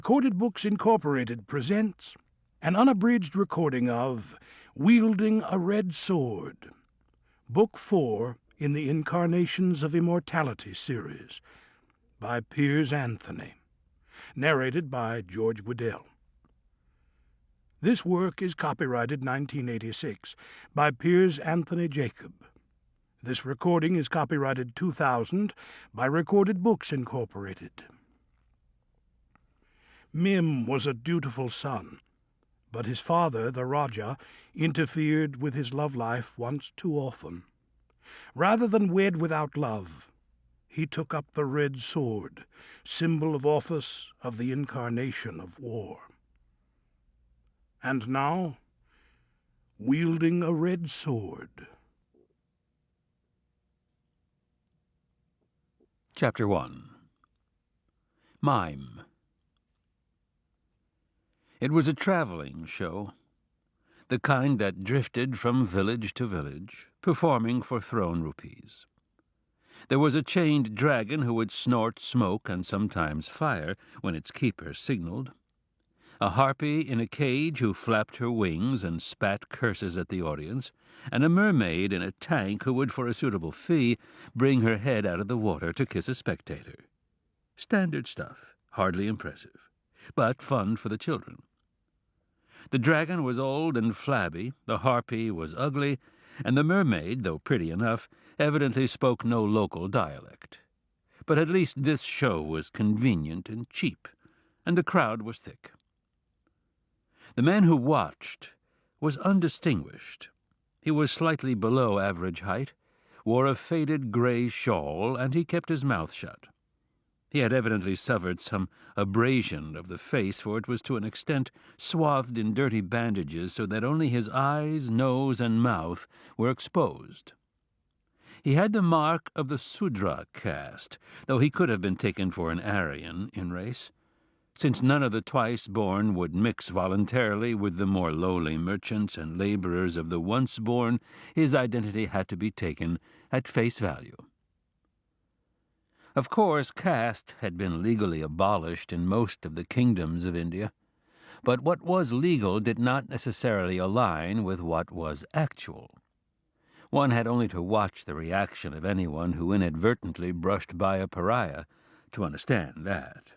Recorded Books Incorporated presents an unabridged recording of Wielding a Red Sword, Book 4 in the Incarnations of Immortality series, by Piers Anthony, narrated by George Waddell. This work is copyrighted 1986 by Piers Anthony Jacob. This recording is copyrighted 2000 by Recorded Books Incorporated. Mim was a dutiful son, but his father, the Raja, interfered with his love life once too often. Rather than wed without love, he took up the red sword, symbol of office of the incarnation of war. And now, wielding a red sword. Chapter 1. Mime. It was a traveling show, the kind that drifted from village to village, performing for throne rupees. There was a chained dragon who would snort smoke and sometimes fire when its keeper signaled, a harpy in a cage who flapped her wings and spat curses at the audience, and a mermaid in a tank who would, for a suitable fee, bring her head out of the water to kiss a spectator. Standard stuff, hardly impressive, but fun for the children. The dragon was old and flabby, the harpy was ugly, and the mermaid, though pretty enough, evidently spoke no local dialect. But at least this show was convenient and cheap, and the crowd was thick. The man who watched was undistinguished. He was slightly below average height, wore a faded gray shawl, and he kept his mouth shut. He had evidently suffered some abrasion of the face, for it was to an extent swathed in dirty bandages so that only his eyes, nose, and mouth were exposed. He had the mark of the Sudra caste, though he could have been taken for an Aryan in race. Since none of the twice-born would mix voluntarily with the more lowly merchants and laborers of the once-born, his identity had to be taken at face value. Of course, caste had been legally abolished in most of the kingdoms of India, but what was legal did not necessarily align with what was actual. One had only to watch the reaction of anyone who inadvertently brushed by a pariah to understand that.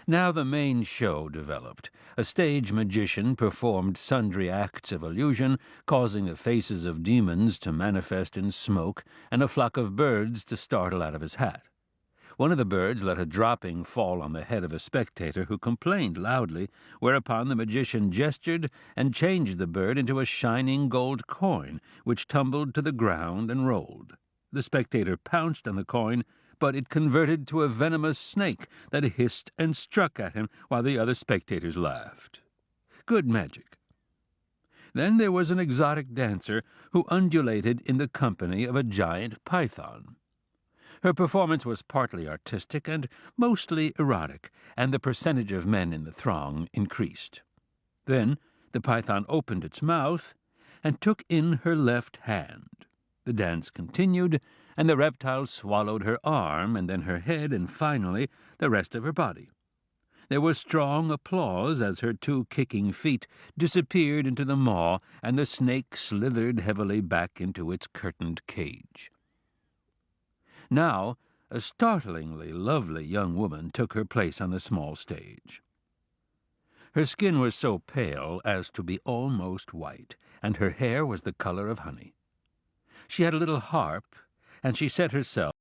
Now the main show developed. A stage magician performed sundry acts of illusion, causing the faces of demons to manifest in smoke and a flock of birds to startle out of his hat. One of the birds let a dropping fall on the head of a spectator who complained loudly, whereupon the magician gestured and changed the bird into a shining gold coin, which tumbled to the ground and rolled. The spectator pounced on the coin, but it converted to a venomous snake that hissed and struck at him while the other spectators laughed. Good magic. Then there was an exotic dancer who undulated in the company of a giant python. Her performance was partly artistic and mostly erotic, and the percentage of men in the throng increased. Then the python opened its mouth and took in her left hand. The dance continued, and the reptile swallowed her arm, and then her head, and finally the rest of her body. There was strong applause as her two kicking feet disappeared into the maw, and the snake slithered heavily back into its curtained cage. Now a startlingly lovely young woman took her place on the small stage. Her skin was so pale as to be almost white, and her hair was the color of honey. She had a little harp, and she set herself